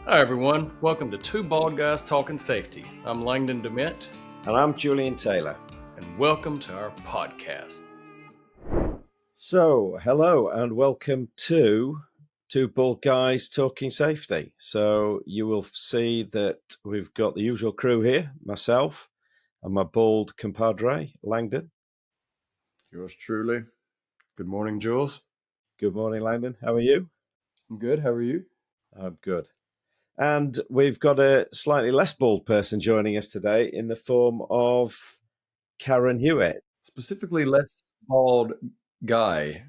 Hi everyone, welcome to Two Bald Guys Talking Safety. I'm Langdon DeMint. And I'm Julian Taylor. And welcome to our podcast. So, hello and welcome to Two Bald Guys Talking Safety. So, you will see that we've got the usual crew here, myself and my bald compadre, Langdon. Yours truly. Good morning, Jules. Good morning, Langdon. How are you? I'm good. How are you? I'm good. And we've got a slightly less bald person joining us today in the form of Karen Hewitt. Specifically, less bald guy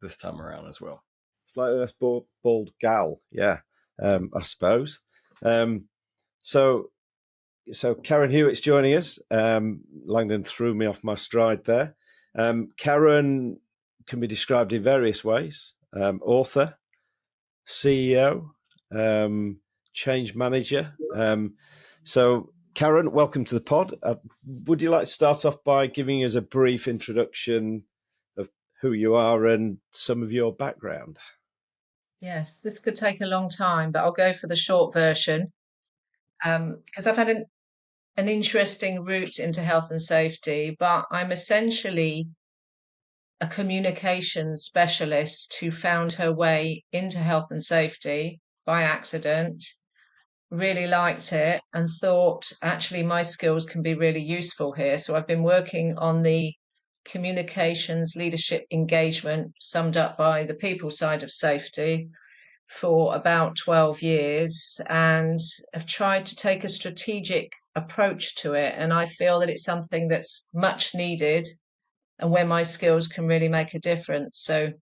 this time around as well. Slightly less bald gal, yeah, I suppose. So Karen Hewitt's joining us. Langdon threw me off my stride there. Karen can be described in various ways: author, CEO, change manager. So, Karen, welcome to the pod. Would you like to start off by giving us a brief introduction of who you are and some of your background? Yes, this could take a long time, but I'll go for the short version because I've had an interesting route into health and safety, but I'm essentially a communications specialist who found her way into health and safety by accident, really liked it, and thought actually my skills can be really useful here. So I've been working on the communications, leadership, engagement, summed up by the people side of safety for about 12 years and have tried to take a strategic approach to it. And I feel that it's something that's much needed and where my skills can really make a difference. So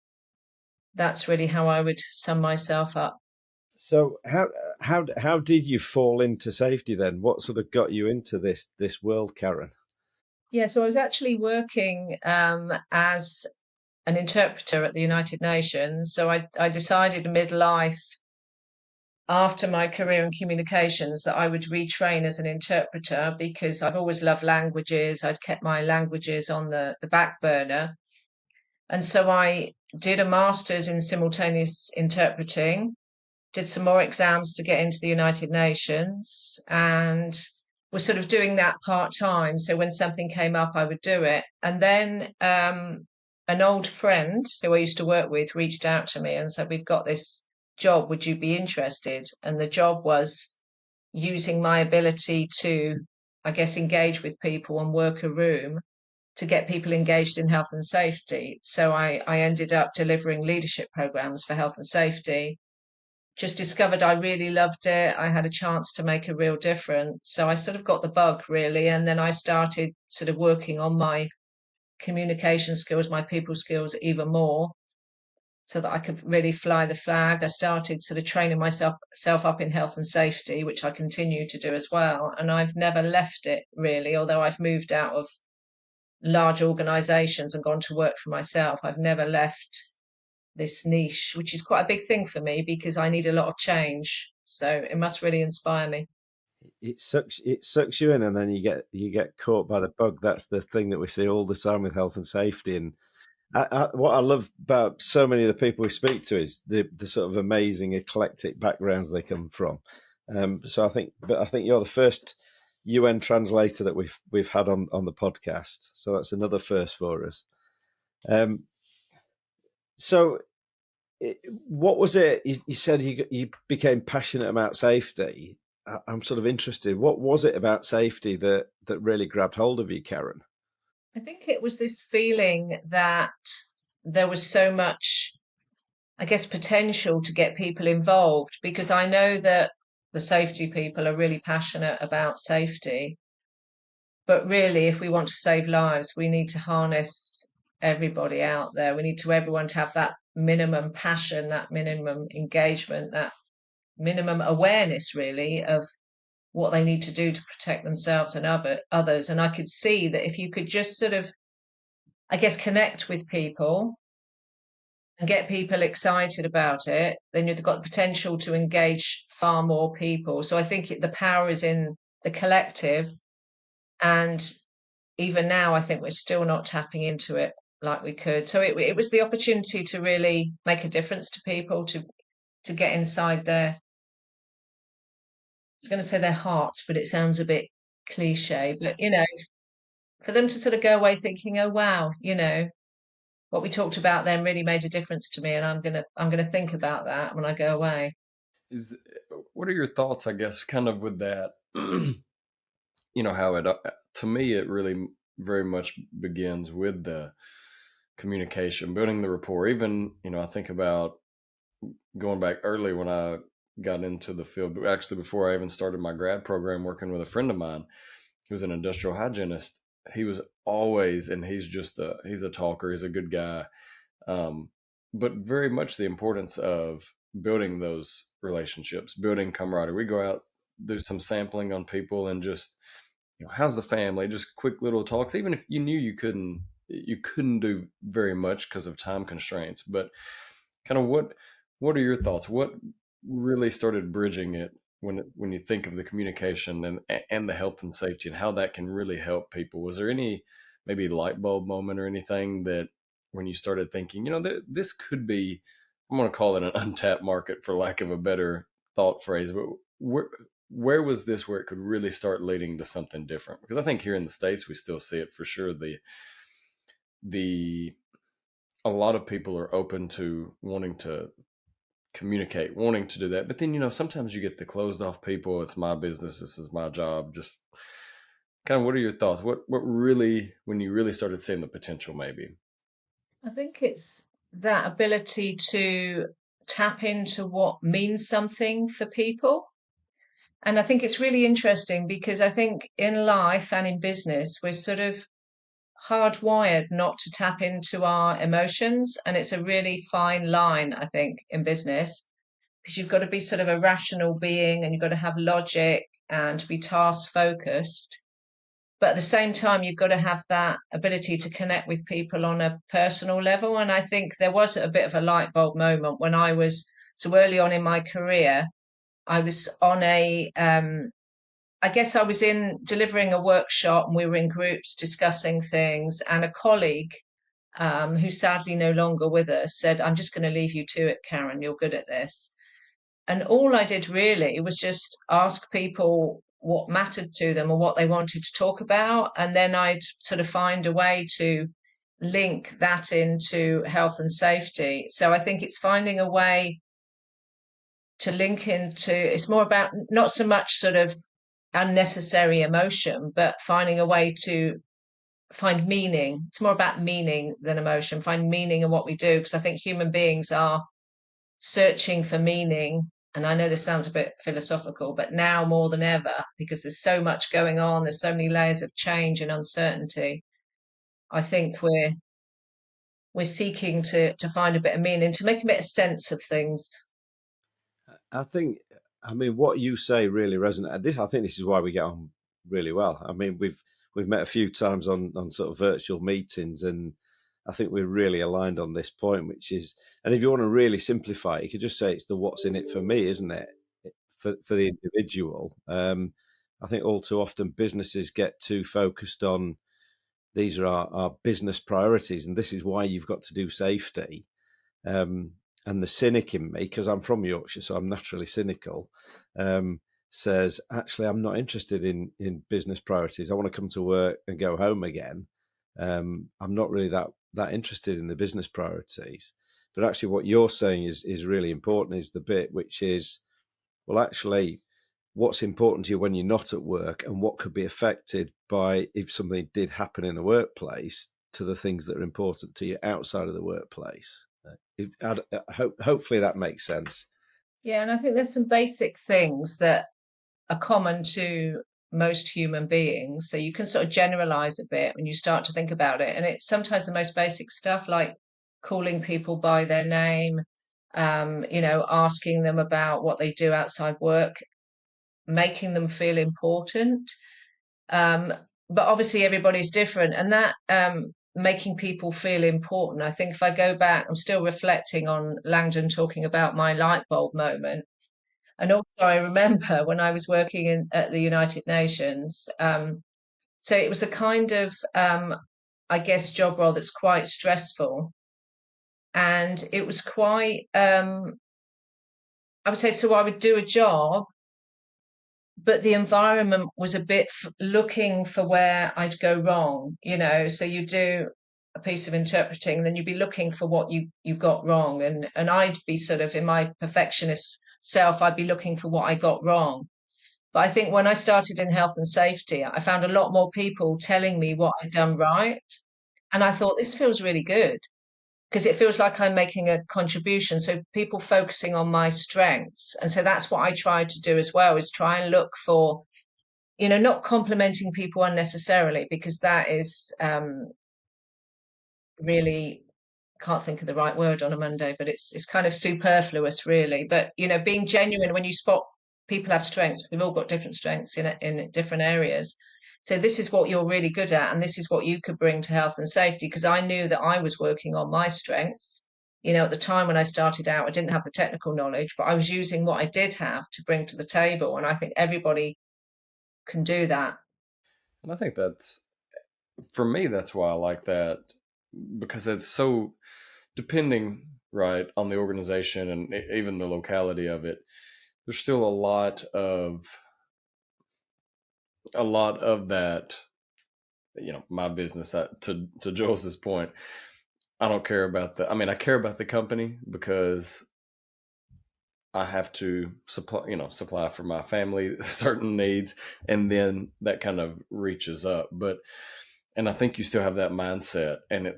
that's really how I would sum myself up. So how did you fall into safety then? What sort of got you into this world, Karen? Yeah, so I was actually working as an interpreter at the United Nations. So I decided midlife after my career in communications that I would retrain as an interpreter because I've always loved languages. I'd kept my languages on the back burner. And so I did a master's in simultaneous interpreting, did some more exams to get into the United Nations, and was sort of doing that part time. So when something came up, I would do it. And then an old friend who I used to work with reached out to me and said, "We've got this job. Would you be interested?" And the job was using my ability to, I guess, engage with people and work a room to get people engaged in health and safety. So I ended up delivering leadership programs for health and safety. Just discovered I really loved it. I had a chance to make a real difference. So I sort of got the bug really. And then I started sort of working on my communication skills, my people skills even more so that I could really fly the flag. I started sort of training myself up in health and safety, which I continue to do as well. And I've never left it really, although I've moved out of large organizations and gone to work for myself. I've never left this niche, which is quite a big thing for me because I need a lot of change. So it must really inspire me. It sucks you in, and then you get caught by the bug. That's the thing that we see all the time with health and safety. And what I love about so many of the people we speak to is the sort of amazing eclectic backgrounds they come from. So I think you're the first UN translator that we've had on the podcast. So that's another first for us. So what was it? You said you became passionate about safety. I'm sort of interested. What was it about safety that really grabbed hold of you, Karen? I think it was this feeling that there was so much, I guess, potential to get people involved because I know that the safety people are really passionate about safety. But really, if we want to save lives, we need to harness everybody out there. We need to everyone to have that minimum passion, that minimum engagement, that minimum awareness, really, of what they need to do to protect themselves and others. And I could see that if you could just sort of, I guess, connect with people and get people excited about it, then you've got the potential to engage far more people. So I think the power is in the collective. And even now, I think we're still not tapping into it like we could. So it was the opportunity to really make a difference to people, to get inside was going to say their hearts, but it sounds a bit cliche. But, for them to sort of go away thinking, oh, wow, what we talked about then really made a difference to me. And I'm gonna think about that when I go away. Is what are your thoughts, I guess, kind of with that? How it to me it really very much begins with the communication, building the rapport. Even I think about going back early when I got into the field, but actually before I even started my grad program, working with a friend of mine who was an industrial hygienist. He was always, and he's a talker, he's a good guy, but very much the importance of building those relationships, building camaraderie. We go out, do some sampling on people, and just how's the family, just quick little talks, even if you knew you couldn't do very much because of time constraints. But kind of what are your thoughts? What really started bridging it when you think of the communication and the health and safety and how that can really help people? Was there any maybe light bulb moment or anything that when you started thinking, this could be, I'm going to call it an untapped market for lack of a better thought phrase, but where was this where it could really start leading to something different? Because I think here in the States we still see it for sure. The a lot of people are open to wanting to communicate, wanting to do that. But then, sometimes you get the closed off people. It's my business. This is my job. Just kind of, what are your thoughts? What really, when you really started seeing the potential, maybe? I think it's that ability to tap into what means something for people. And I think it's really interesting because I think in life and in business, we're sort of hardwired not to tap into our emotions. And it's a really fine line, I think, in business, because you've got to be sort of a rational being and you've got to have logic and be task focused. But at the same time, you've got to have that ability to connect with people on a personal level. And I think there was a bit of a light bulb moment when I was so early on in my career. I was on I guess I was in delivering a workshop and we were in groups discussing things. And a colleague, who's sadly no longer with us, said, I'm just going to leave you to it, Karen. You're good at this. And all I did really was just ask people what mattered to them or what they wanted to talk about. And then I'd sort of find a way to link that into health and safety. So I think it's finding a way to link into, it's more about not so much sort of unnecessary emotion, but finding a way to find meaning. It's more about meaning than emotion, find meaning in what we do. Because I think human beings are searching for meaning. And I know this sounds a bit philosophical, but now more than ever, because there's so much going on, there's so many layers of change and uncertainty. I think we're seeking to find a bit of meaning, to make a bit of sense of things. I think, I mean, what you say really resonates. I think this is why we get on really well. I mean, we've met a few times on sort of virtual meetings, and I think we're really aligned on this point, which is, and if you want to really simplify it, you could just say it's the what's in it for me, isn't it? For the individual. I think all too often businesses get too focused on these are our business priorities, and this is why you've got to do safety. And the cynic in me, because I'm from Yorkshire, so I'm naturally cynical, says, actually, I'm not interested in business priorities. I want to come to work and go home again. I'm not really that interested in the business priorities. But actually, what you're saying is really important, is the bit which is, well, actually, what's important to you when you're not at work and what could be affected by if something did happen in the workplace to the things that are important to you outside of the workplace. Hopefully that makes sense. Yeah, and I think there's some basic things that are common to most human beings. So you can sort of generalize a bit when you start to think about it. And it's sometimes the most basic stuff like calling people by their name, asking them about what they do outside work, making them feel important. Um, but obviously everybody's different. And that making people feel important, I think if I go back, I'm still reflecting on Langdon talking about my light bulb moment. And also, I remember when I was working at the United Nations. So it was the kind of, I guess, job role that's quite stressful, and it was quite. I would say so. I would do a job, but the environment was a bit looking for where I'd go wrong, So you do a piece of interpreting, then you'd be looking for what you got wrong, and I'd be sort of in my perfectionist self, I'd be looking for what I got wrong. But I think when I started in health and safety, I found a lot more people telling me what I'd done right, and I thought this feels really good because it feels like I'm making a contribution. So people focusing on my strengths. And so that's what I try to do as well, is try and look for, not complimenting people unnecessarily, because that is really, can't think of the right word on a Monday, but it's kind of superfluous, really. But being genuine when you spot people have strengths. We've all got different strengths in different areas. So this is what you're really good at, and this is what you could bring to health and safety. Because I knew that I was working on my strengths. At the time when I started out, I didn't have the technical knowledge, but I was using what I did have to bring to the table. And I think everybody can do that. And I think that's, for me, that's why I like that, because it's so depending, right, on the organization and even the locality of it. There's still a lot of that, my business, to Joel's point. I don't care about I care about the company because I have to supply for my family certain needs, and then that kind of reaches up. And I think you still have that mindset, and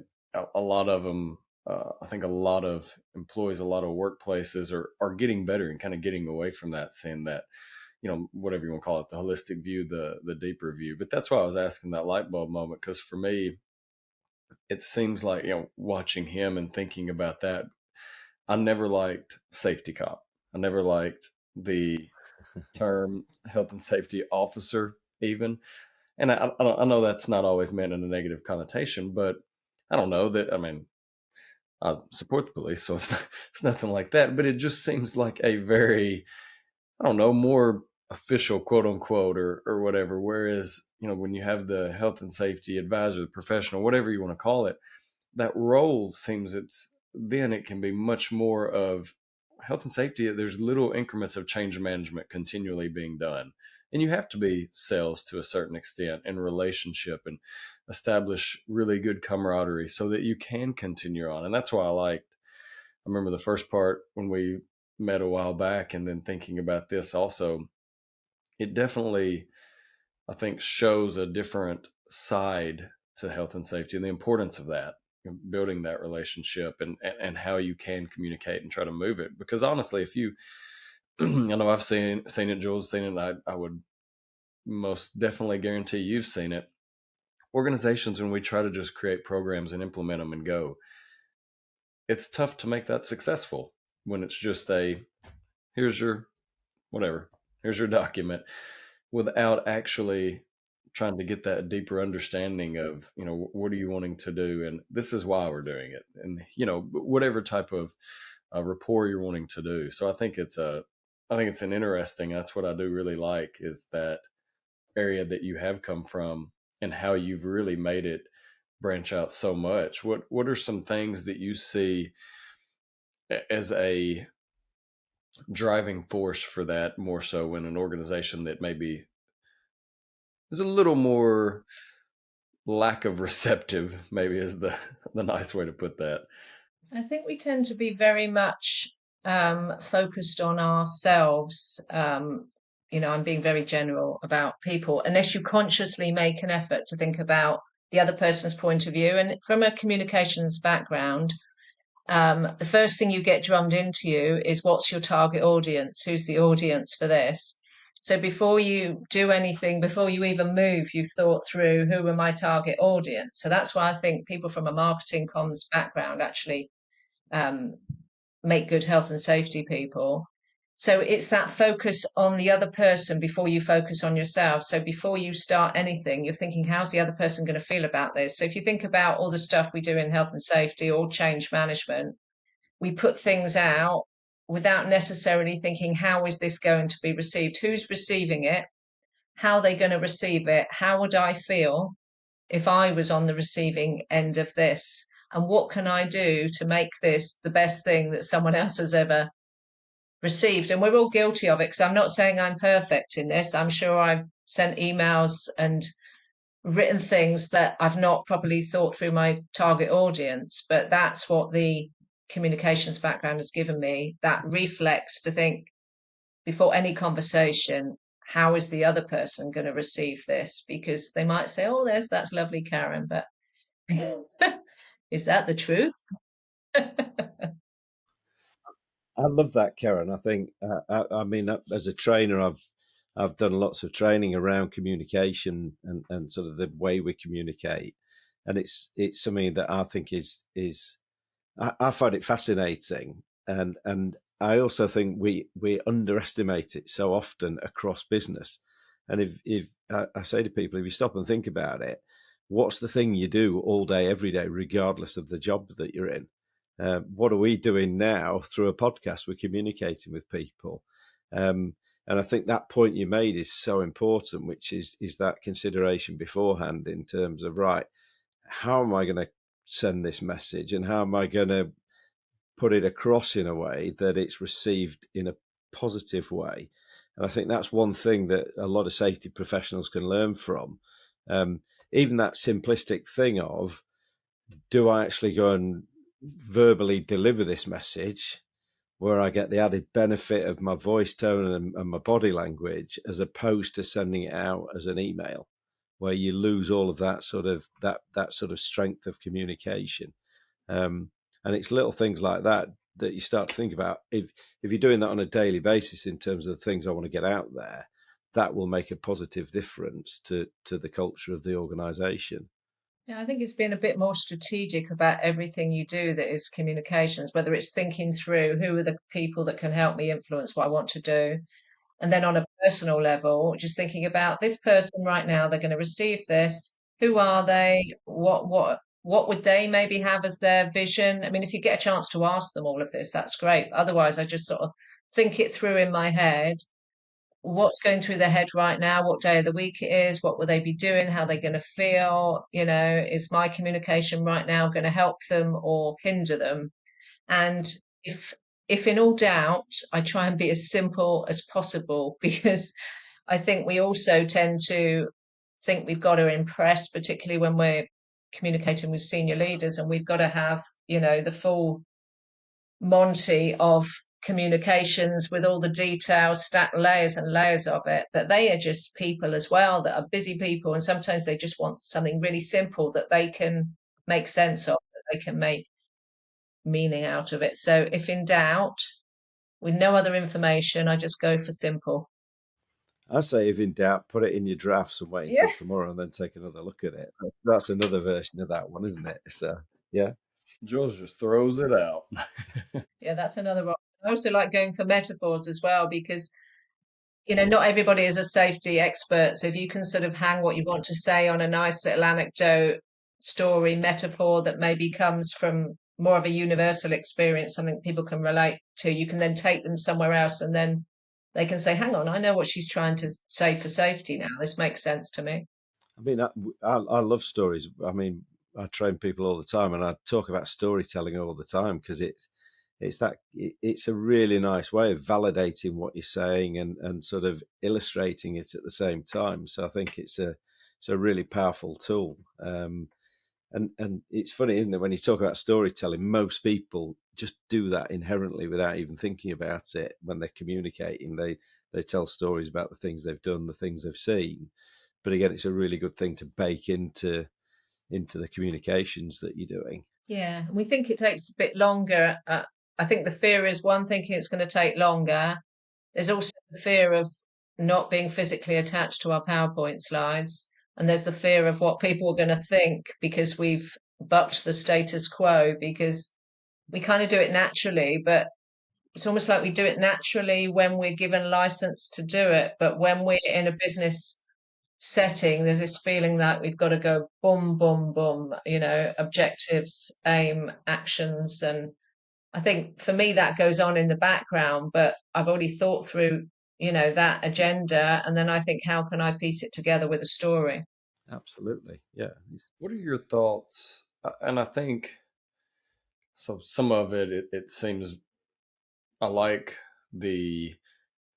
a lot of them, I think a lot of employees, a lot of workplaces are getting better and kind of getting away from that, saying that, whatever you want to call it, the holistic view, the deeper view. But that's why I was asking that light bulb moment, because for me, it seems like, watching him and thinking about that, I never liked safety cop. I never liked the term health and safety officer, even. And I know that's not always meant in a negative connotation, but I don't know that. I mean, I support the police, so it's nothing like that. But it just seems like a very, I don't know, more official, quote unquote, or whatever. Whereas, when you have the health and safety advisor, the professional, whatever you want to call it, that role seems then it can be much more of health and safety. There's little increments of change management continually being done. And you have to be sales to a certain extent, and relationship, and establish really good camaraderie so that you can continue on. And that's why I remember the first part when we met a while back, and then thinking about this also, it definitely, I think, shows a different side to health and safety and the importance of that, building that relationship, and how you can communicate and try to move it. Because honestly, if you, I know I've seen it, Jules seen it, I would most definitely guarantee you've seen it. Organizations, when we try to just create programs and implement them and go, it's tough to make that successful when it's just here's your whatever, here's your document, without actually trying to get that deeper understanding of, what are you wanting to do, and this is why we're doing it, and whatever type of rapport you're wanting to do. So I think it's an interesting, that's what I do really like, is that area that you have come from, and how you've really made it branch out so much. What are some things that you see as a driving force for that, more so in an organization that maybe is a little more lack of receptive, maybe is the nice way to put that? I think we tend to be very much focused on ourselves. I'm being very general about people, unless you consciously make an effort to think about the other person's point of view. And from a communications background, the first thing you get drummed into you is, what's your target audience? Who's the audience for this? So before you do anything, before you even move, you've thought through, who are my target audience? So that's why I think people from a marketing comms background actually make good health and safety people. So it's that focus on the other person before you focus on yourself. So before you start anything, you're thinking, how's the other person going to feel about this? So if you think about all the stuff we do in health and safety or change management, we put things out without necessarily thinking, how is this going to be received? Who's receiving it? How are they going to receive it? How would I feel if I was on the receiving end of this? And what can I do to make this the best thing that someone else has ever received. And we're all guilty of it, because I'm not saying I'm perfect in this. I'm sure I've sent emails and written things that I've not properly thought through my target audience, but that's what the communications background has given me, that reflex to think before any conversation, how is the other person going to receive this? Because they might say, oh, that's lovely, Karen, but is that the truth? I love that, Karen. I think, I mean, as a trainer, I've done lots of training around communication and sort of the way we communicate, and it's something that I think is I find it fascinating, and I also think we underestimate it so often across business. And if I say to people, if you stop and think about it, what's the thing you do all day, every day, regardless of the job that you're in? What are we doing now through a podcast? We're communicating with people. And I think that point you made is so important, which is that consideration beforehand in terms of, right, how am I going to send this message, and how am I going to put it across in a way that it's received in a positive way? And I think that's one thing that a lot of safety professionals can learn from. Even that simplistic thing of, do I actually go and verbally deliver this message where I get the added benefit of my voice tone and my body language, as opposed to sending it out as an email, where you lose all of that sort of strength of communication. And it's little things like that that you start to think about. If you're doing that on a daily basis in terms of the things I want to get out there, that will make a positive difference to the culture of the organization. Yeah, I think it's being a bit more strategic about everything you do that is communications, whether it's thinking through who are the people that can help me influence what I want to do. And then on a personal level, just thinking about this person right now, they're going to receive this. Who are they? What would they maybe have as their vision? I mean, if you get a chance to ask them all of this, that's great. Otherwise, I just sort of think it through in my head. What's going through their head right now, what day of the week it is, what will they be doing, how they're going to feel, is my communication right now going to help them or hinder them? And if if in all doubt, I try and be as simple as possible, because I think we also tend to think we've got to impress, particularly when we're communicating with senior leaders, and we've got to have, the full Monty of communications with all the details, stacked layers and layers of it. But they are just people as well, that are busy people. And sometimes they just want something really simple that they can make sense of, that they can make meaning out of it. So if in doubt, with no other information, I just go for simple. I say, if in doubt, put it in your drafts and wait Yeah. until tomorrow and then take another look at it. That's another version of that one, isn't it? So, yeah. Jules just throws it out. Yeah, that's another one. I also like going for metaphors as well, because not everybody is a safety expert. So if you can sort of hang what you want to say on a nice little anecdote, story, metaphor that maybe comes from more of a universal experience, something people can relate to, you can then take them somewhere else, and then they can say, hang on, I know what she's trying to say for safety now. This makes sense to me. I mean, I love stories. I mean, I train people all the time, and I talk about storytelling all the time, because it's a really nice way of validating what you're saying and sort of illustrating it at the same time. So I think it's a really powerful tool. And it's funny, isn't it, when you talk about storytelling, most people just do that inherently without even thinking about it. When they're communicating, they tell stories about the things they've done, the things they've seen. But again, it's a really good thing to bake into the communications that you're doing. Yeah, we think it takes a bit longer. I think the fear is one, thinking it's going to take longer. There's also the fear of not being physically attached to our PowerPoint slides. And there's the fear of what people are going to think, because we've bucked the status quo, because we kind of do it naturally, but it's almost like we do it naturally when we're given license to do it. But when we're in a business setting, there's this feeling that we've got to go boom, boom, boom, objectives, aim, actions. And I think for me that goes on in the background, but I've already thought through, that agenda, and then I think, how can I piece it together with a story? Absolutely, yeah. What are your thoughts? And I think so. Some of it seems I like the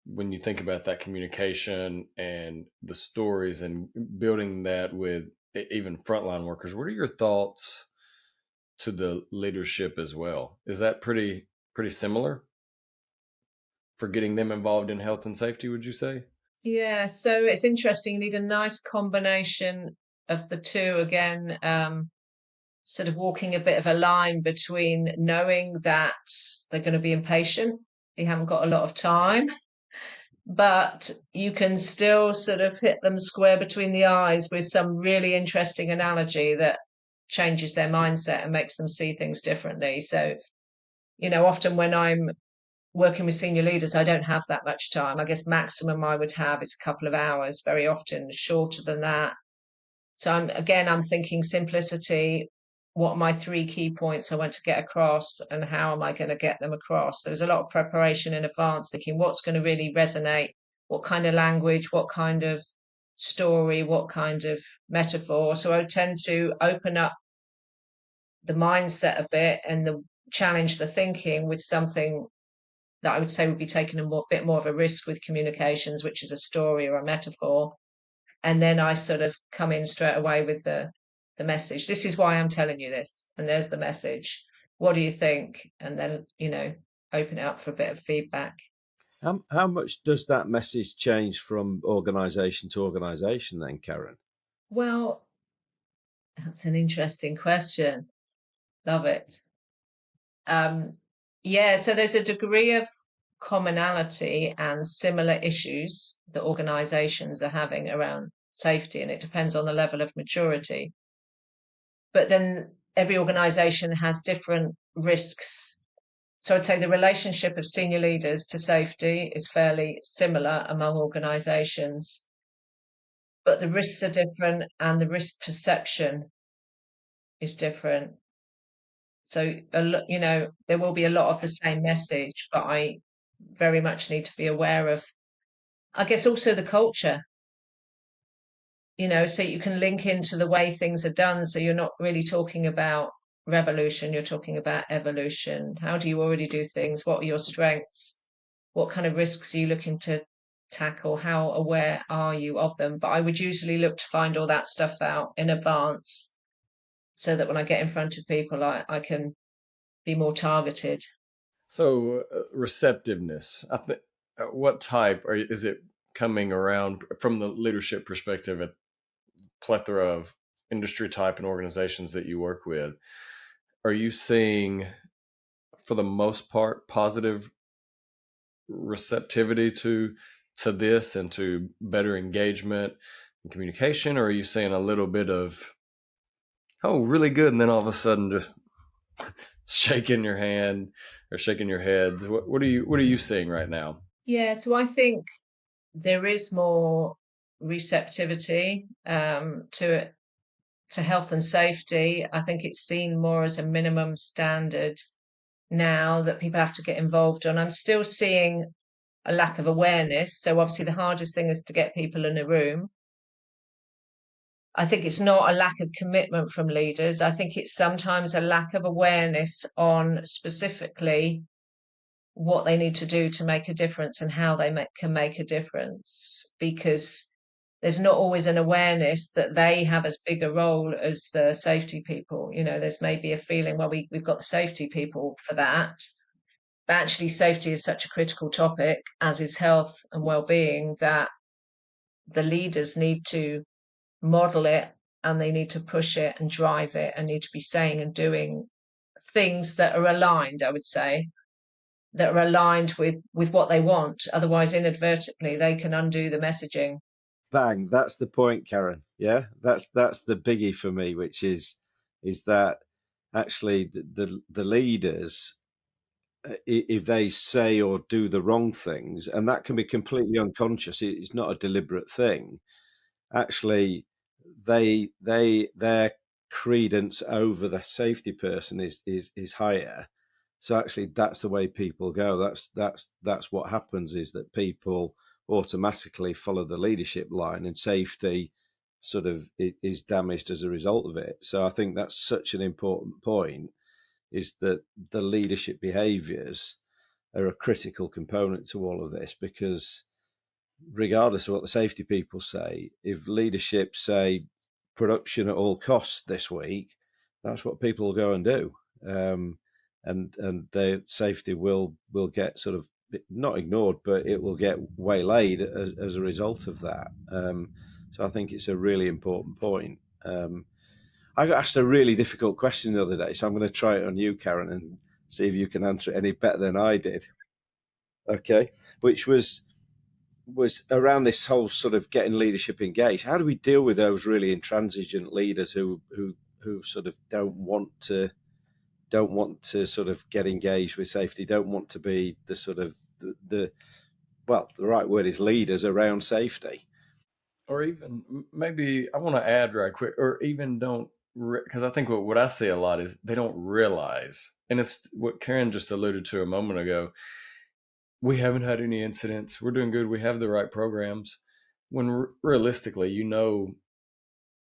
when you think about that communication and the stories and building that with even frontline workers, what are your thoughts to the leadership as well? Is that pretty similar for getting them involved in health and safety, would you say? Yeah, so it's interesting. You need a nice combination of the two again, sort of walking a bit of a line between knowing that they're going to be impatient, you haven't got a lot of time, but you can still sort of hit them square between the eyes with some really interesting analogy that changes their mindset and makes them see things differently. So, often when I'm working with senior leaders, I don't have that much time. I guess maximum I would have is a couple of hours, very often shorter than that. So I'm thinking simplicity. What are my three key points I want to get across, and how am I going to get them across? There's a lot of preparation in advance, thinking what's going to really resonate, what kind of language, what kind of story, what kind of metaphor. So I tend to open up the mindset a bit and challenge the thinking with something that I would say would be taking a bit more of a risk with communications, which is a story or a metaphor. And then I sort of come in straight away with the message. This is why I'm telling you this, and there's the message. What do you think? And then open it up for a bit of feedback. How much does that message change from organisation to organisation then, Karen? Well, that's an interesting question. Love it. Yeah, so there's a degree of commonality and similar issues that organizations are having around safety, and it depends on the level of maturity. But then every organization has different risks. So I'd say the relationship of senior leaders to safety is fairly similar among organizations, but the risks are different and the risk perception is different. So, there will be a lot of the same message, but I very much need to be aware of, I guess, also the culture, so you can link into the way things are done. So you're not really talking about revolution, you're talking about evolution. How do you already do things? What are your strengths? What kind of risks are you looking to tackle? How aware are you of them? But I would usually look to find all that stuff out in advance so that when I get in front of people, I can be more targeted. So receptiveness, I think, what type is it coming around from the leadership perspective at plethora of industry type and organizations that you work with? Are you seeing, for the most part, positive receptivity to this and to better engagement and communication, or are you seeing a little bit of, oh, really good, and then all of a sudden just shaking your hand or shaking your heads? What are you seeing right now? Yeah, so I think there is more receptivity to health and safety. I think it's seen more as a minimum standard now that people have to get involved on. I'm still seeing a lack of awareness. So obviously the hardest thing is to get people in a room. I think it's not a lack of commitment from leaders. I think it's sometimes a lack of awareness on specifically what they need to do to make a difference and how can make a difference, because there's not always an awareness that they have as big a role as the safety people. There's maybe a feeling, well, we've got the safety people for that. But actually, safety is such a critical topic, as is health and well-being, that the leaders need to model it and they need to push it and drive it and need to be saying and doing things that are aligned, I would say, that are aligned with what they want. Otherwise, inadvertently, they can undo the messaging. Bang, that's the point, Karen. Yeah, that's the biggie for me, which is that actually the leaders, if they say or do the wrong things, and that can be completely unconscious, it's not a deliberate thing. Actually, their credence over the safety person is higher. So actually, that's the way people go. That's what happens, is that people automatically follow the leadership line, and safety sort of is damaged as a result of it. So I think that's such an important point, is that the leadership behaviours are a critical component to all of this, because regardless of what the safety people say, if leadership say production at all costs this week, that's what people will go and do, and their safety will get sort of not ignored, but it will get waylaid as a result of that. So I think it's a really important point. I got asked a really difficult question the other day, so I'm going to try it on you, Karen, and see if you can answer it any better than I did. Okay, which was around this whole sort of getting leadership engaged. How do we deal with those really intransigent leaders who sort of don't want to sort of get engaged with safety, don't want to be the sort of the right word is leaders around safety? Or even maybe I want to add right quick, or even don't, because I think what I see a lot is they don't realize, and it's what Karen just alluded to a moment ago. We haven't had any incidents. We're doing good. We have the right programs. When realistically,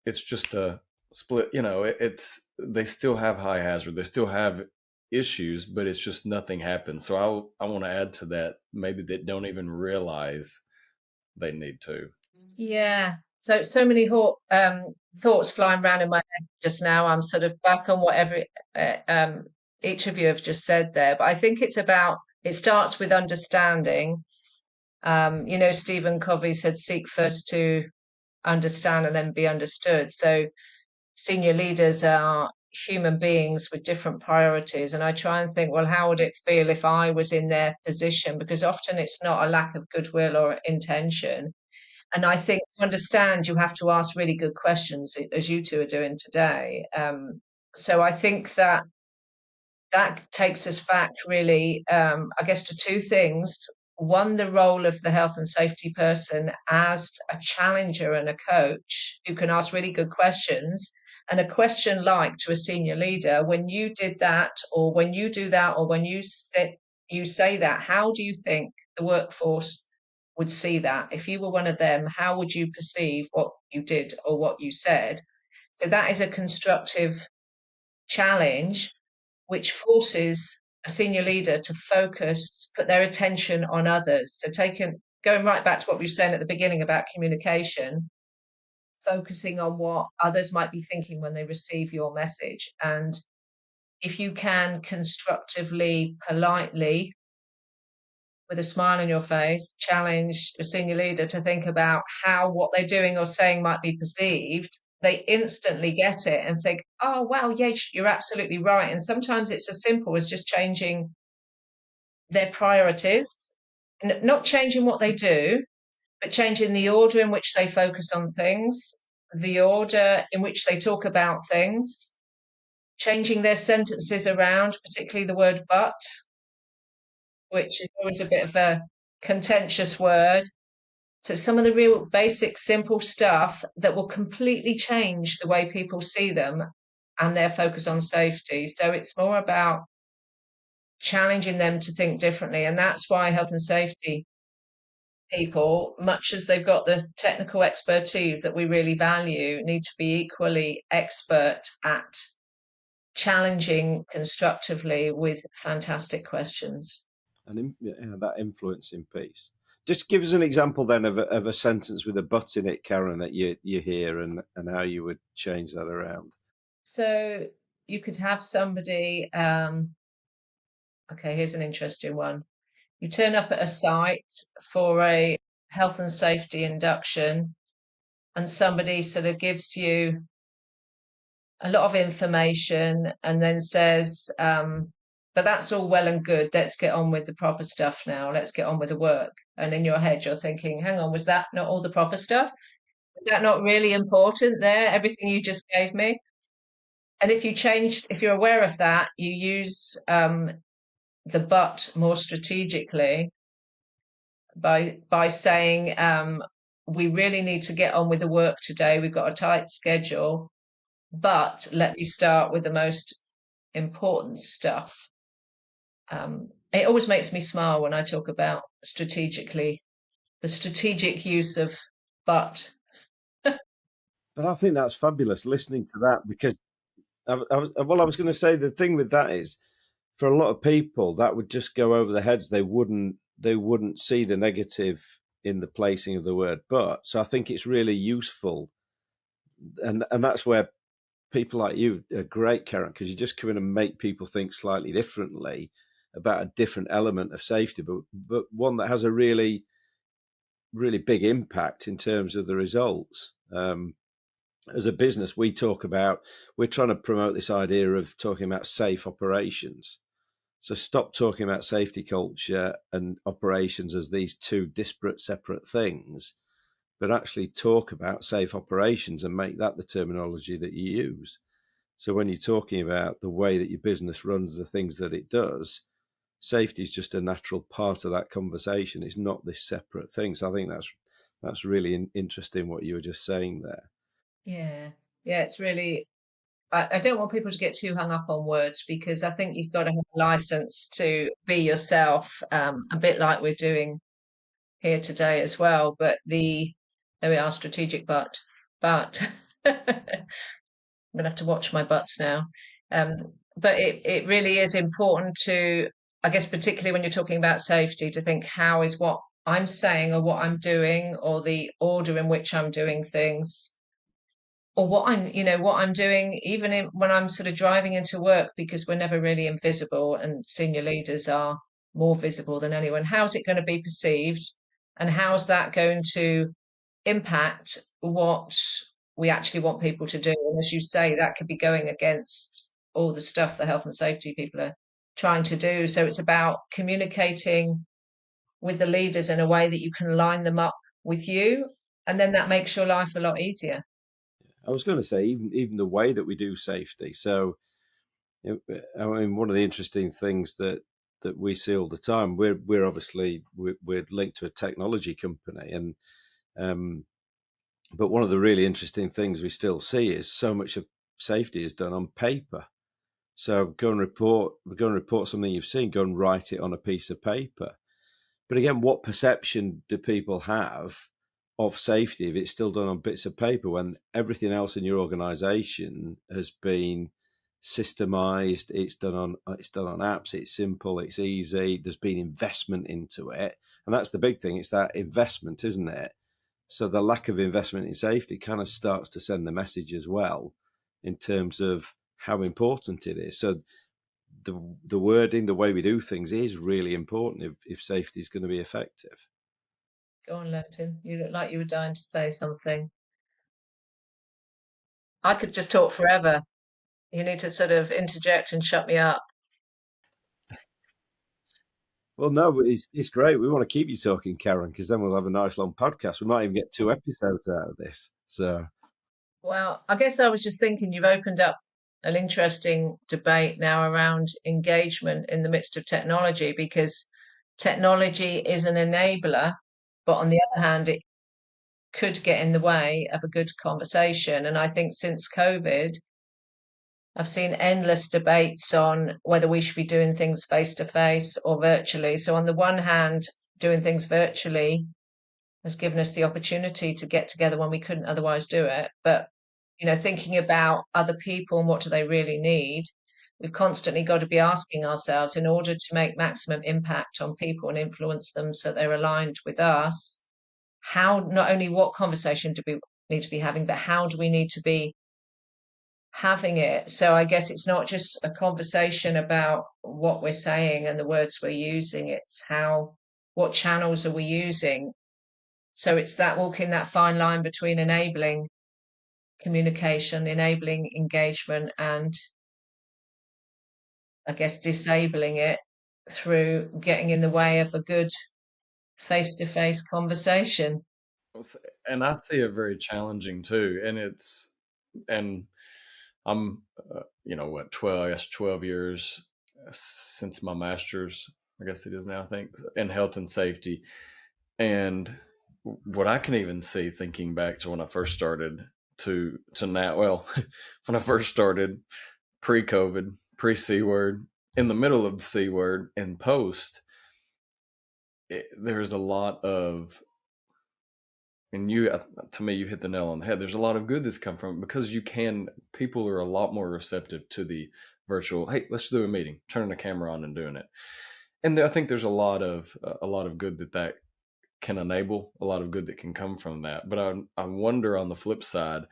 it's just a split. It's they still have high hazard. They still have issues, but it's just nothing happens. So I want to add to that. Maybe they don't even realize they need to. Yeah. So many thoughts flying around in my head just now. I'm sort of back on whatever each of you have just said there. But I think it starts with understanding. Stephen Covey said, seek first to understand and then be understood. So senior leaders are human beings with different priorities. And I try and think, well, how would it feel if I was in their position? Because often it's not a lack of goodwill or intention. And I think to understand, you have to ask really good questions, as you two are doing today. So I think that takes us back really, I guess, to two things. One, the role of the health and safety person as a challenger and a coach who can ask really good questions. And a question like to a senior leader, when you did that, or when you do that, or when you say that, how do you think the workforce would see that? If you were one of them, how would you perceive what you did or what you said? So that is a constructive challenge, which forces a senior leader to put their attention on others. So going right back to what we were saying at the beginning about communication, focusing on what others might be thinking when they receive your message. And if you can constructively, politely, with a smile on your face, challenge a senior leader to think about how what they're doing or saying might be perceived, they instantly get it and think, oh, wow, yeah, you're absolutely right. And sometimes it's as simple as just changing their priorities, not changing what they do, but changing the order in which they focus on things, the order in which they talk about things, changing their sentences around, particularly the word but, which is always a bit of a contentious word. So some of the real basic, simple stuff that will completely change the way people see them and their focus on safety. So it's more about challenging them to think differently. And that's why health and safety people, much as they've got the technical expertise that we really value, need to be equally expert at challenging constructively with fantastic questions. And that influencing piece. Just give us an example then of a sentence with a but in it, Karen, that you hear, and how you would change that around. So you could have somebody, okay, here's an interesting one. You turn up at a site for a health and safety induction, and somebody sort of gives you a lot of information and then says, but that's all well and good. Let's get on with the proper stuff now. Let's get on with the work. And in your head, you're thinking, hang on, was that not all the proper stuff? Was that not really important there? Everything you just gave me? And if you're aware of that, you use the but more strategically by saying, we really need to get on with the work today. We've got a tight schedule, but let me start with the most important stuff. It always makes me smile when I talk about the strategic use of but. But I think that's fabulous listening to that, because I was going to say the thing with that is for a lot of people, that would just go over their heads. They wouldn't see the negative in the placing of the word but. So I think it's really useful, and that's where people like you are great, Karen, because you just come in and make people think slightly differently about a different element of safety, but one that has a really, really big impact in terms of the results. As a business, we're trying to promote this idea of talking about safe operations. So stop talking about safety culture and operations as these two disparate, separate things, but actually talk about safe operations and make that the terminology that you use. So when you're talking about the way that your business runs, the things that it does, safety is just a natural part of that conversation. It's not this separate thing. So I think that's really interesting what you were just saying there. Yeah. Yeah, it's really, I don't want people to get too hung up on words, because I think you've got to have a license to be yourself, a bit like we're doing here today as well. But there we are, strategic but I'm gonna have to watch my butts now. But it really is important to, I guess, particularly when you're talking about safety, to think, how is what I'm saying or what I'm doing or the order in which I'm doing things, or what I'm doing, even when I'm sort of driving into work, because we're never really invisible and senior leaders are more visible than anyone. How's it going to be perceived, and how's that going to impact what we actually want people to do? And as you say, that could be going against all the stuff the health and safety people are trying to do. So it's about communicating with the leaders in a way that you can line them up with you, and then that makes your life a lot easier. I was going to say even the way that we do safety. So, I mean, one of the interesting things that we see all the time, we're obviously we're linked to a technology company, and but one of the really interesting things we still see is so much of safety is done on paper. So go and report something you've seen. Go and write it on a piece of paper. But again, what perception do people have of safety if it's still done on bits of paper when everything else in your organization has been systemized? It's done on apps. It's simple. It's easy. There's been investment into it, and that's the big thing. It's that investment, isn't it? So the lack of investment in safety kind of starts to send the message as well, in terms of how important it is. So the wording, the way we do things is really important if safety is going to be effective. Go on, Langton. You look like you were dying to say something. I could just talk forever. You need to sort of interject and shut me up. Well, no, but it's great. We want to keep you talking, Karen, because then we'll have a nice long podcast. We might even get 2 episodes out of this. So, Well, I guess I was just thinking, you've opened up an interesting debate now around engagement in the midst of technology, because technology is an enabler, but on the other hand, it could get in the way of a good conversation. And I think since COVID, I've seen endless debates on whether we should be doing things face to face or virtually. So, on the one hand, doing things virtually has given us the opportunity to get together when we couldn't otherwise do it. But, thinking about other people and what do they really need, we've constantly got to be asking ourselves, in order to make maximum impact on people and influence them so they're aligned with us, how, not only what conversation do we need to be having, but how do we need to be having it? So I guess it's not just a conversation about what we're saying and the words we're using, it's what channels are we using? So it's that walking that fine line between enabling communication, enabling engagement, and I guess disabling it through getting in the way of a good face-to-face conversation. And I see it very challenging too. And I'm, 12 years since my master's, I guess it is now, I think, in health and safety. And what I can even see, thinking back to when I first started to now, well, when I first started, pre-COVID, pre-C word, in the middle of the C word, and post, there's a lot of and to me, you hit the nail on the head. There's a lot of good that's come from it because people are a lot more receptive to the virtual. Hey, let's do a meeting, turning the camera on and doing it. And I think there's a lot of good that can enable, a lot of good that can come from that. But I wonder on the flip side,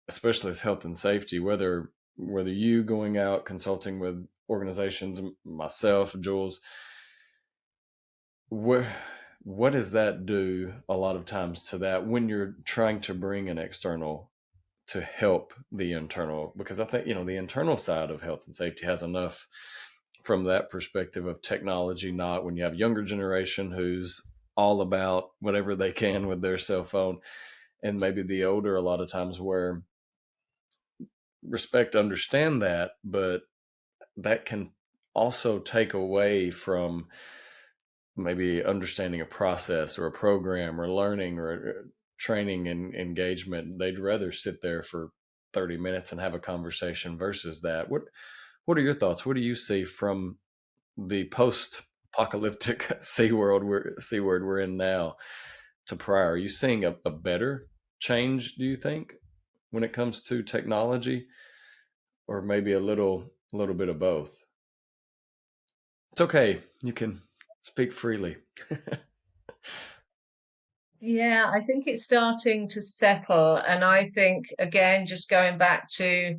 especially as health and safety, whether you going out consulting with organizations, myself, Jules, what does that do a lot of times to that when you're trying to bring an external to help the internal? Because I think, the internal side of health and safety has enough from that perspective of technology, not when you have a younger generation who's all about whatever they can with their cell phone, and maybe the older a lot of times where respect understand that, but that can also take away from maybe understanding a process or a program or learning or training and engagement. They'd rather sit there for 30 minutes and have a conversation versus that. What are your thoughts? What do you see from the post apocalyptic C word we're in now to prior? Are you seeing a better change, do you think, when it comes to technology, or maybe a little bit of both? It's okay. You can speak freely. Yeah, I think it's starting to settle. And I think, again, just going back to,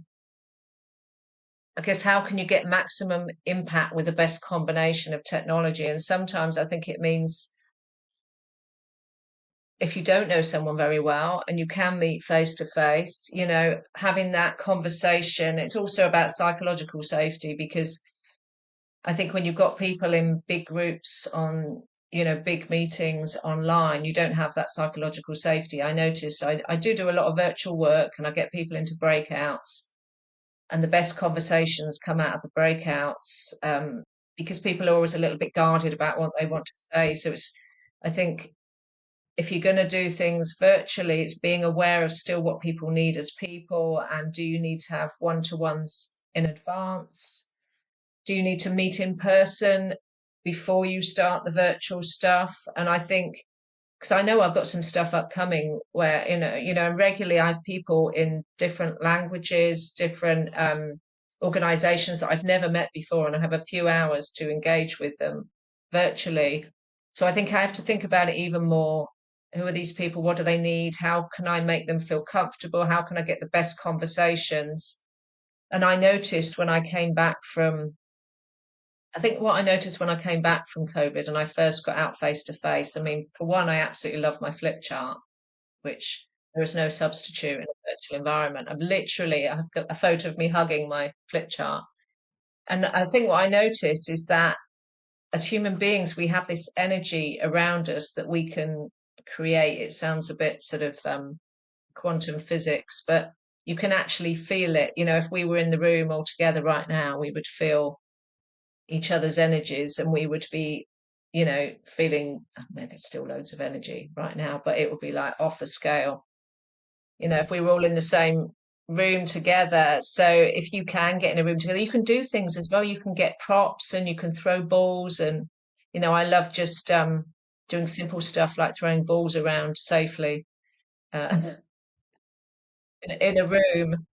I guess, how can you get maximum impact with the best combination of technology? And sometimes I think it means if you don't know someone very well and you can meet face to face, having that conversation. It's also about psychological safety, because I think when you've got people in big groups on, big meetings online, you don't have that psychological safety. I notice I do a lot of virtual work, and I get people into breakouts, and the best conversations come out of the breakouts, because people are always a little bit guarded about what they want to say. So I think if you're going to do things virtually, it's being aware of still what people need as people. And do you need to have one-to-ones in advance? Do you need to meet in person before you start the virtual stuff? And I think, because I know I've got some stuff upcoming where, regularly I have people in different languages, different organizations that I've never met before, and I have a few hours to engage with them virtually. So I think I have to think about it even more. Who are these people? What do they need? How can I make them feel comfortable? How can I get the best conversations? And I noticed when I came back from, I think what I noticed when I came back from COVID and I first got out face to face, I mean, for one, I absolutely love my flip chart, which there is no substitute in a virtual environment. I've got a photo of me hugging my flip chart. And I think what I noticed is that as human beings, we have this energy around us that we can create. It sounds a bit sort of quantum physics, but you can actually feel it. If we were in the room all together right now, we would feel each other's energies, and we would be, feeling, there's still loads of energy right now, but it would be like off the scale, if we were all in the same room together. So if you can get in a room together, you can do things as well. You can get props and you can throw balls. And, I love just doing simple stuff like throwing balls around safely uh, in a room.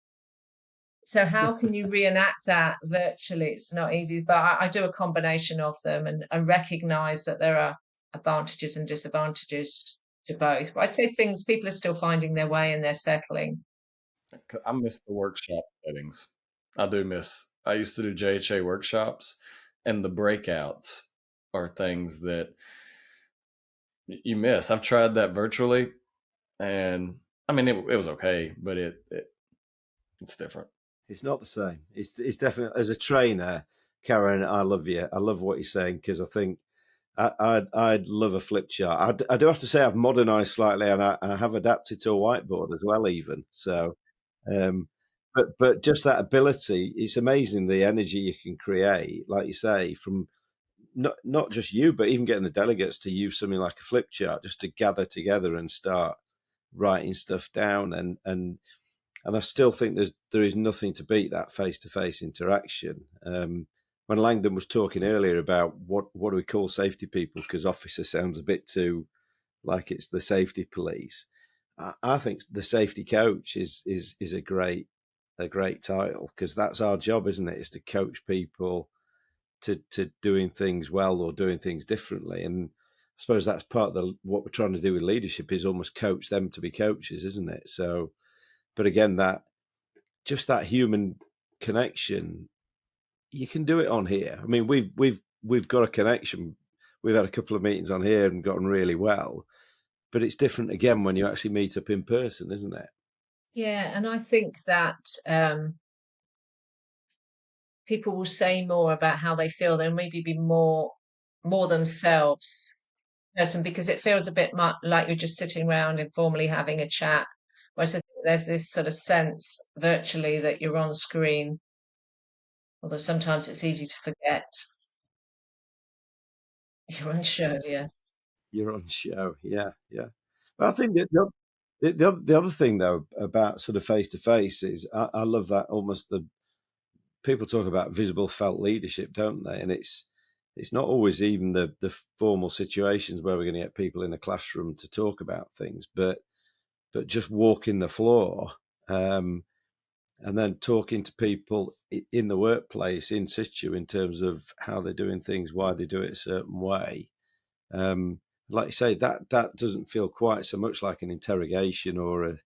So how can you reenact that virtually? It's not easy, but I do a combination of them, and recognize that there are advantages and disadvantages to both. But I'd say people are still finding their way and they're settling. I miss the workshop settings. I do miss. I used to do JHA workshops, and the breakouts are things that you miss. I've tried that virtually, and I mean it was okay, but it's different. It's not the same. It's definitely, as a trainer, Karen, I love you. I love what you're saying, because I think I'd love a flip chart. I do have to say I've modernised slightly, and I have adapted to a whiteboard as well, even. So, but just that ability, it's amazing the energy you can create, like you say, from not just you, but even getting the delegates to use something like a flip chart just to gather together and start writing stuff down. And I still think there is nothing to beat that face-to-face interaction. When Langdon was talking earlier about what do we call safety people, because officer sounds a bit too like it's the safety police. I think the safety coach is a great title, because that's our job, isn't it? Is to coach people to doing things well or doing things differently. And I suppose that's part of what we're trying to do with leadership, is almost coach them to be coaches, isn't it? So, but again, that human connection, you can do it on here. I mean, we've got a connection. We've had a couple of meetings on here and gotten really well, but it's different again when you actually meet up in person, isn't it? Yeah, and I think that people will say more about how they feel. They'll maybe be more themselves person, because it feels a bit like you're just sitting around informally having a chat. Whereas I think there's this sort of sense virtually that you're on screen, although sometimes it's easy to forget you're on show. Yes. You're on show, yeah, yeah. But I think that the other thing though about sort of face to face is I love that, almost the people talk about visible felt leadership, don't they? And it's not always even the formal situations where we're going to get people in a classroom to talk about things, but just walking the floor, and then talking to people in the workplace in situ in terms of how they're doing things, why they do it a certain way. Like you say, that doesn't feel quite so much like an interrogation or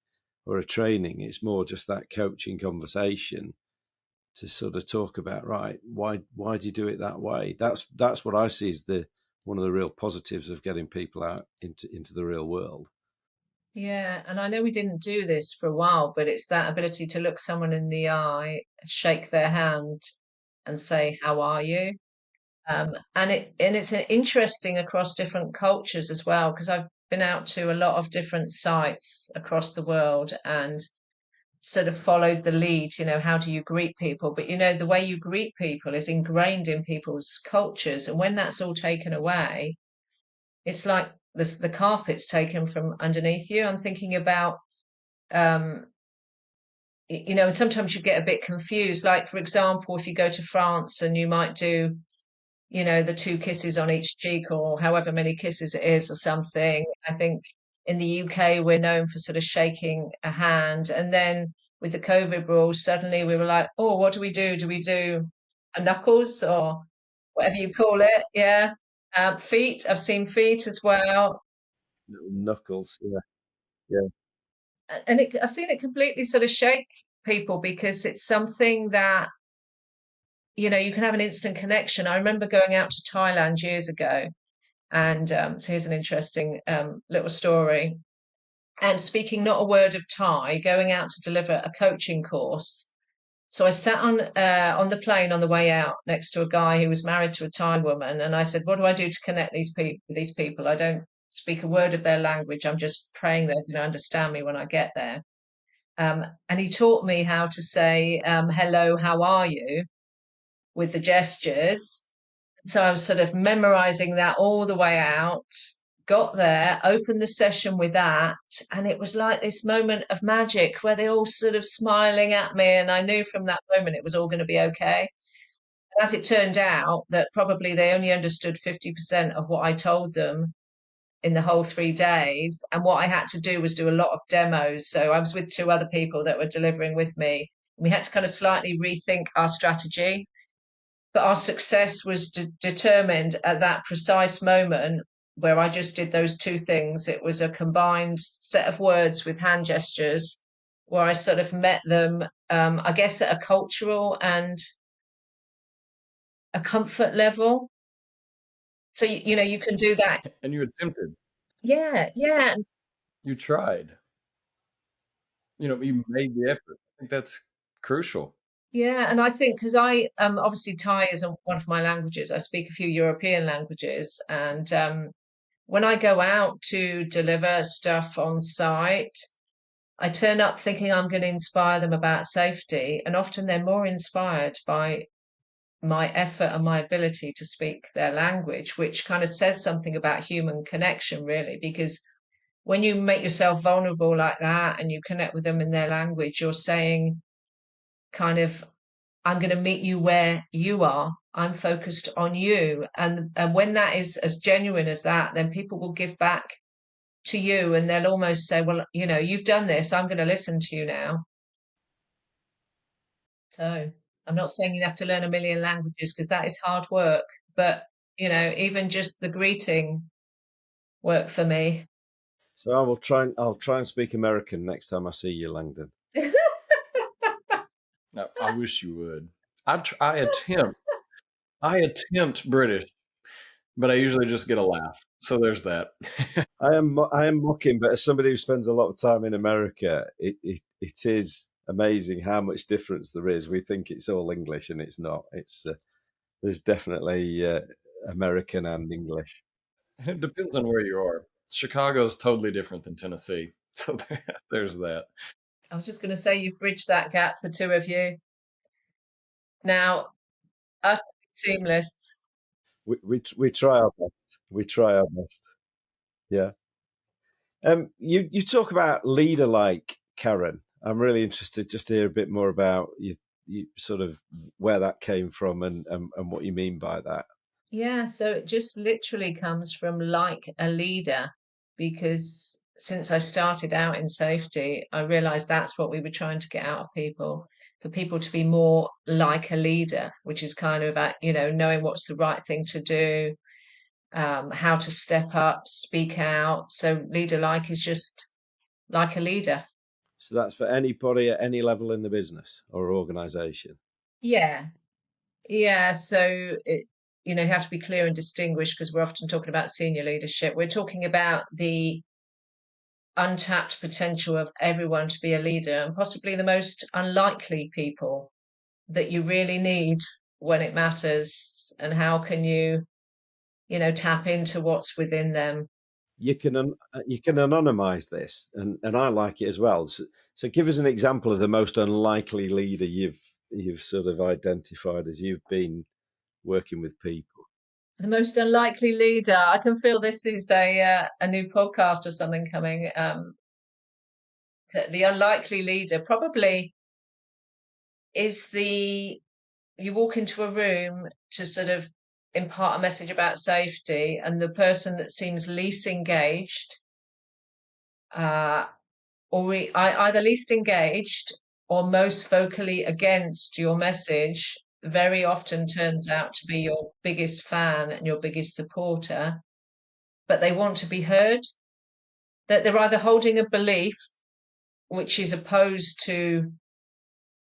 a training. It's more just that coaching conversation to sort of talk about, right, why do you do it that way? That's what I see as one of the real positives of getting people out into the real world. Yeah, and I know we didn't do this for a while, but it's that ability to look someone in the eye, shake their hand, and say, "How are you?" And it's interesting across different cultures as well, because I've been out to a lot of different sites across the world and sort of followed the lead. How do you greet people? But the way you greet people is ingrained in people's cultures, and when that's all taken away, it's like the carpet's taken from underneath you. I'm thinking about um, and sometimes you get a bit confused. Like, for example, if you go to France and you might do the two kisses on each cheek, or however many kisses it is, or something. I think in the UK, we're known for sort of shaking a hand. And then with the COVID rules, suddenly we were like, oh, what do we do? Do we do a knuckles or whatever you call it? Yeah. Feet. I've seen feet as well. Little knuckles, yeah, yeah. And I've seen it completely sort of shake people, because it's something that, you can have an instant connection. I remember going out to Thailand years ago. And so here's an interesting little story. And speaking not a word of Thai, going out to deliver a coaching course. So I sat on the plane on the way out next to a guy who was married to a Thai woman, and I said, "What do I do to connect these people? I don't speak a word of their language. I'm just praying they're going to understand me when I get there." And he taught me how to say, "Hello, how are you?" with the gestures. So I was sort of memorizing that all the way out, got there, opened the session with that, and it was like this moment of magic where they're all sort of smiling at me, and I knew from that moment it was all going to be okay. And as it turned out, that probably they only understood 50% of what I told them in the whole 3 days. And what I had to do was do a lot of demos. So I was with two other people that were delivering with me. We had to kind of slightly rethink our strategy, but our success was determined at that precise moment where I just did those two things. It was a combined set of words with hand gestures, where I sort of met them, I guess, at a cultural and a comfort level. So, you can do that. And you attempted. Yeah, yeah. You tried. You made the effort. I think that's crucial. Yeah, and I think because I obviously Thai isn't one of my languages. I speak a few European languages, and when I go out to deliver stuff on site, I turn up thinking I'm going to inspire them about safety, and often they're more inspired by my effort and my ability to speak their language, which kind of says something about human connection, really, because when you make yourself vulnerable like that and you connect with them in their language, you're saying kind of, I'm going to meet you where you are. I'm focused on you. And when that is as genuine as that, then people will give back to you, and they'll almost say, well, you've done this, I'm going to listen to you now. So I'm not saying you have to learn a million languages, because that is hard work, but even just the greeting worked for me. So I'll try and speak American next time I see you, Langdon. No, I wish you would. I attempt British, but I usually just get a laugh. So there's that. I am mocking, but as somebody who spends a lot of time in America, it is amazing how much difference there is. We think it's all English, and it's not. It's there's definitely American and English. It depends on where you are. Chicago's totally different than Tennessee. So there's that. I was just going to say, you've bridged that gap, the two of you. Now, utterly seamless. We try our best. We try our best. Yeah. You talk about leader like, Karen. I'm really interested just to hear a bit more about you sort of where that came from and what you mean by that. Yeah, so it just literally comes from like a leader, because since I started out in safety, I realized that's what we were trying to get out of people, for people to be more like a leader, which is kind of about, knowing what's the right thing to do, how to step up, speak out. So leader like is just like a leader. So that's for anybody at any level in the business or organization. Yeah. Yeah. So you have to be clear and distinguished, because we're often talking about senior leadership. We're talking about the untapped potential of everyone to be a leader, and possibly the most unlikely people that you really need when it matters. And how can you, tap into what's within them? You can anonymize this, and I like it as well. So give us an example of the most unlikely leader you've sort of identified as you've been working with people. The most unlikely leader. I can feel this is a new podcast or something coming. The unlikely leader probably is you walk into a room to sort of impart a message about safety, and the person that seems least engaged, uh, either least engaged or most vocally against your message, very often turns out to be your biggest fan and your biggest supporter, but they want to be heard. That they're either holding a belief which is opposed to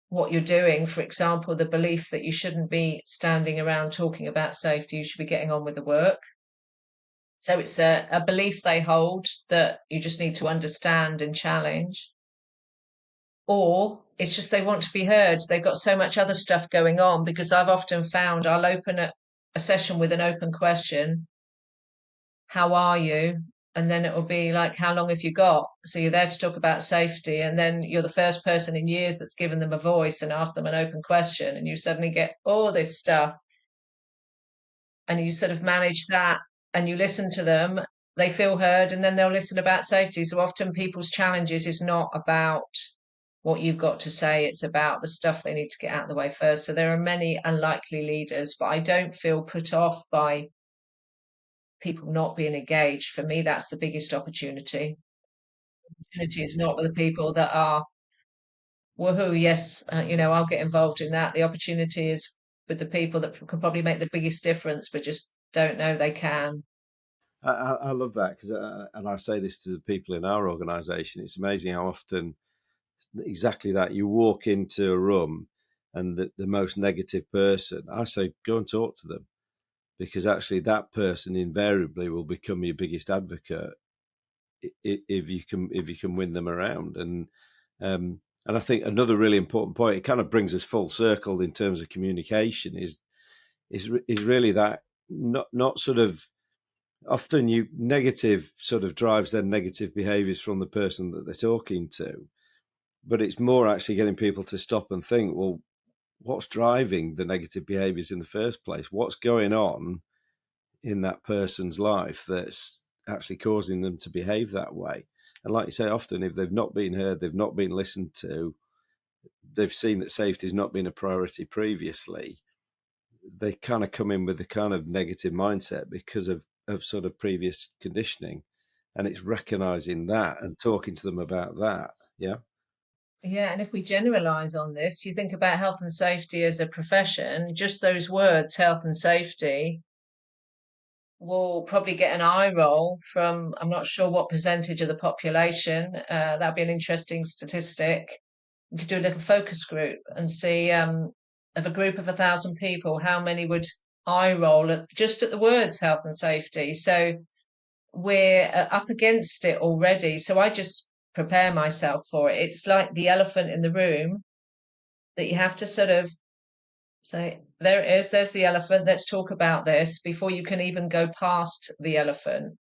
what you're doing. For example, the belief that you shouldn't be standing around talking about safety, you should be getting on with the work. So it's a belief they hold that you just need to understand and challenge. Or it's just they want to be heard. They've got so much other stuff going on, because I've often found I'll open a session with an open question. How are you? And then it will be like, how long have you got? So you're there to talk about safety, and then you're the first person in years that's given them a voice and asked them an open question, and you suddenly get all this stuff, and you sort of manage that, and you listen to them, they feel heard, and then they'll listen about safety. So often people's challenges is not about what you've got to say, it's about the stuff they need to get out of the way first. So there are many unlikely leaders, but I don't feel put off by people not being engaged. For me, that's the biggest opportunity. Opportunity is not with the people that are, woohoo, yes, I'll get involved in that. The opportunity is with the people that can probably make the biggest difference, but just don't know they can. I love that because, and I say this to the people in our organisation. It's amazing how often exactly that you walk into a room and the most negative person. I say go and talk to them, because actually that person invariably will become your biggest advocate if you can win them around. And I think another really important point, it kind of brings us full circle in terms of communication, is really that not sort of often you negative sort of drives their negative behaviors from the person that they're talking to, but it's more actually getting people to stop and think, well, what's driving the negative behaviors in the first place? What's going on in that person's life that's actually causing them to behave that way? And like you say, often if they've not been heard, they've not been listened to, they've seen that safety has not been a priority previously, they kind of come in with the kind of negative mindset because of sort of previous conditioning. and it's recognizing that and talking to them about that. Yeah. Yeah, and if we generalize on this, you think about health and safety as a profession, just those words, health and safety, will probably get an eye roll from, I'm not sure what percentage of the population. That'd be an interesting statistic. We could do a little focus group and see of a group of 1,000 people, how many would eye roll just at the words health and safety. So we're up against it already. So I just prepare myself for it. It's like the elephant in the room that you have to sort of say, there it is, there's the elephant, let's talk about this before you can even go past the elephant.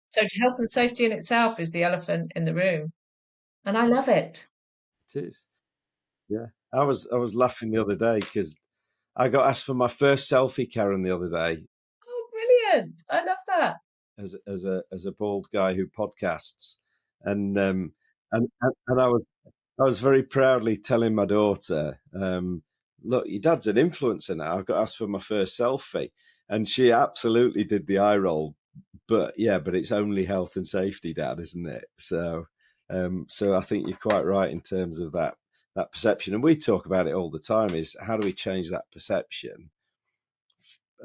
So health and safety in itself is the elephant in the room. And I love it. It is. Yeah. I was laughing the other day because I got asked for my first selfie, Karen, the other day Oh, brilliant. I love that. as a bald guy who podcasts, and and I was very proudly telling my daughter, "Look, your dad's an influencer now. I've got asked for my first selfie," and she absolutely did the eye roll. But yeah, but it's only health and safety, Dad, isn't it? So I think you're quite right in terms of that perception, and we talk about it all the time. Is how do we change that perception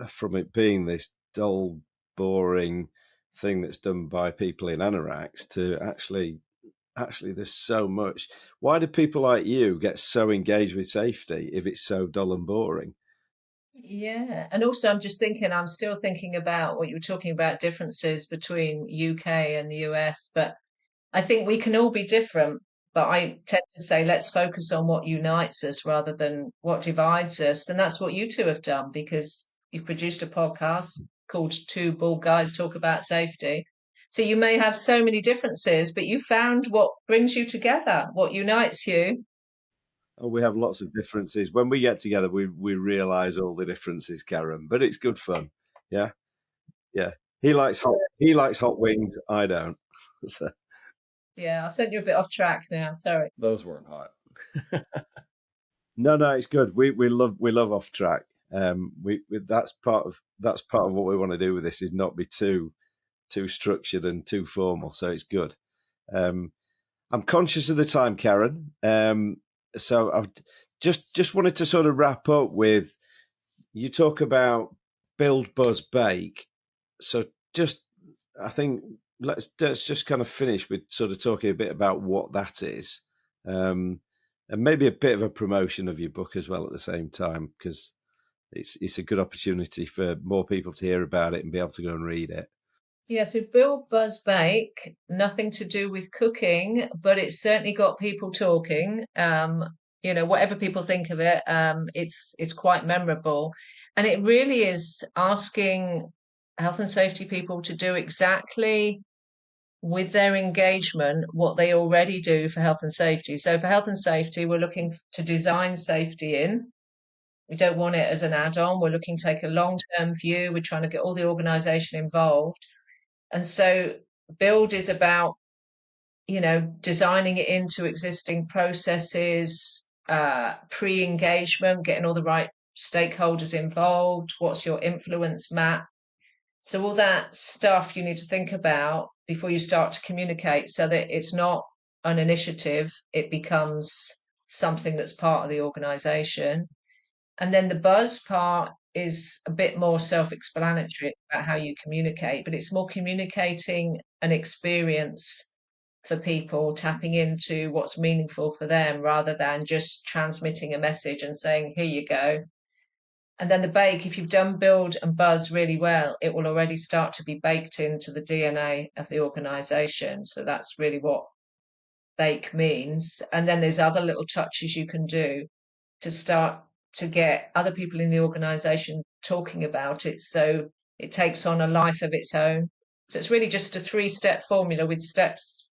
from it being this dull, boring thing that's done by people in anoraks to actually there's so much. Why do people like you get so engaged with safety if it's so dull and boring? Yeah. And also, I'm still thinking about what you were talking about differences between UK and the US, but I think we can all be different. But I tend to say, let's focus on what unites us rather than what divides us. And that's what you two have done because you've produced a podcast called Two Bald Guys Talk About Safety. So you may have so many differences, but you found what brings you together, what unites you. Oh, we have lots of differences. When we get together, we realise all the differences, Karen. But it's good fun. Yeah, yeah. He likes hot wings. I don't. So, Yeah, I've sent you a bit off track now. Sorry. Those weren't hot. no, it's good. We love off track. That's part of what we want to do with this is not be too structured and too formal. So it's good. I'm conscious of the time, Karen. So I just wanted to sort of wrap up with you talk about build, buzz, bake. So just I think let's just kind of finish with sort of talking a bit about what that is, and maybe a bit of a promotion of your book as well at the same time because it's a good opportunity for more people to hear about it and be able to go and read it. Yeah, so Build Buzz Bake, nothing to do with cooking, but it's certainly got people talking. Whatever people think of it, it's quite memorable. And it really is asking health and safety people to do exactly with their engagement what they already do for health and safety. So for health and safety, we're looking to design safety in. We don't want it as an add-on. We're looking to take a long-term view. We're trying to get all the organization involved. And so build is about, designing it into existing processes, pre-engagement, getting all the right stakeholders involved. What's your influence map? So all that stuff you need to think about before you start to communicate so that it's not an initiative, it becomes something that's part of the organization. And then the buzz part is a bit more self-explanatory about how you communicate, but it's more communicating an experience for people, tapping into what's meaningful for them rather than just transmitting a message and saying, here you go. And then the bake, if you've done build and buzz really well, it will already start to be baked into the DNA of the organization. So that's really what bake means. And then there's other little touches you can do to start to get other people in the organization talking about it. So it takes on a life of its own. So it's really just a 3-step formula with steps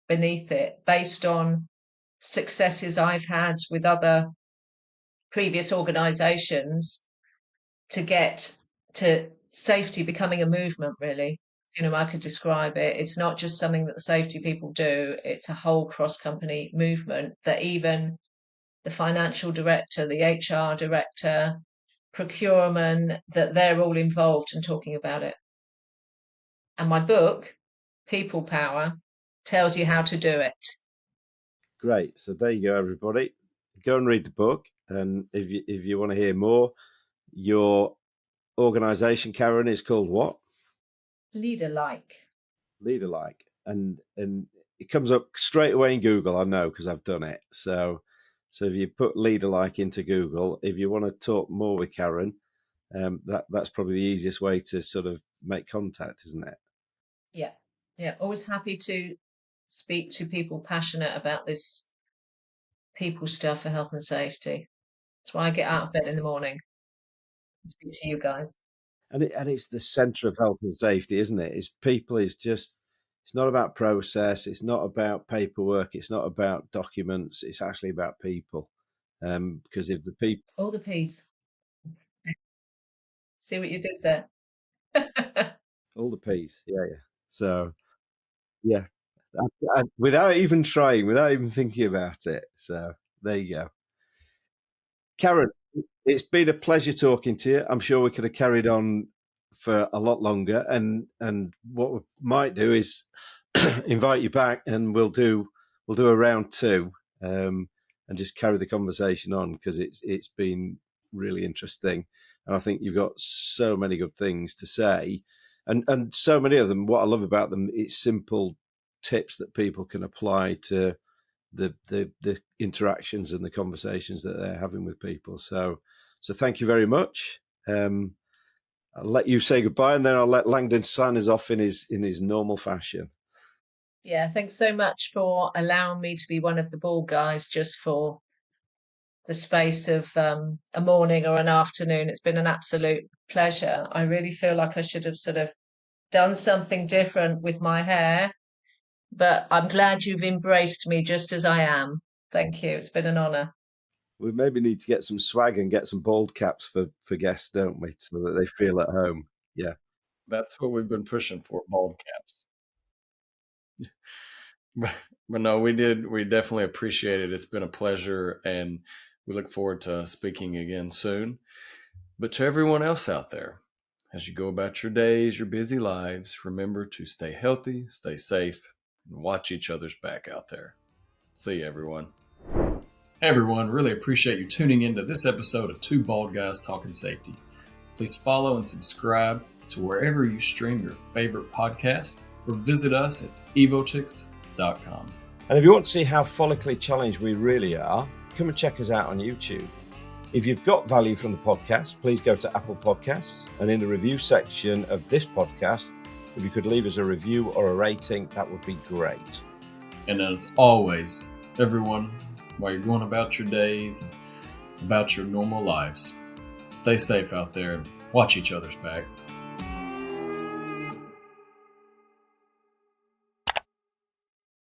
beneath it based on successes I've had with other previous organizations to get to safety becoming a movement, really. I could describe it. It's not just something that the safety people do, it's a whole cross company movement that even the financial director, the HR director, procurement, that they're all involved and talking about it. And my book People Power tells you how to do it. Great. So there you go, everybody. Go and read the book. And if you want to hear more, your organisation, Karen, is called what? Leader-like. Leader-like. And it comes up straight away in Google, I know, because I've done it. So if you put Leader-like into Google, if you want to talk more with Karen, that's probably the easiest way to sort of make contact, isn't it? Yeah. Always happy to speak to people passionate about this people stuff for health and safety. That's why I get out of bed in the morning and speak to you guys. And it's the centre of health and safety, isn't it? It's people. It's not about process. It's not about paperwork. It's not about documents. It's actually about people. Because if the people, All the P's. See what you did there. all the P's, yeah. So yeah, without even trying, without even thinking about it. So there you go, Karen. It's been a pleasure talking to you. I'm sure we could have carried on for a lot longer, and what we might do is invite you back, and we'll do a round two, and just carry the conversation on, because it's been really interesting, and I think you've got so many good things to say, and so many of them. What I love about them, it's simple tips that people can apply to the interactions and the conversations that they're having with people. So thank you very much. I'll let you say goodbye, and then I'll let Langdon sign us off in his normal fashion. Yeah, thanks so much for allowing me to be one of the ball guys just for the space of a morning or an afternoon. It's been an absolute pleasure. I really feel like I should have sort of done something different with my hair, but I'm glad you've embraced me just as I am. Thank you. It's been an honour. We maybe need to get some swag and get some bald caps for guests, don't we, so that they feel at home. Yeah. That's what we've been pushing for, bald caps. But no, we definitely appreciate it. It's been a pleasure, and we look forward to speaking again soon. But to everyone else out there, as you go about your days, your busy lives, remember to stay healthy, stay safe, and watch each other's back out there. See you, everyone. Hey, everyone. Really appreciate you tuning into this episode of Two Bald Guys Talking Safety. Please follow and subscribe to wherever you stream your favorite podcast, or visit us at evotix.com. And if you want to see how follically challenged we really are, come and check us out on YouTube. If you've got value from the podcast, please go to Apple Podcasts, and in the review section of this podcast, if you could leave us a review or a rating, that would be great. And as always, everyone, while you're going about your days and about your normal lives, stay safe out there and watch each other's back.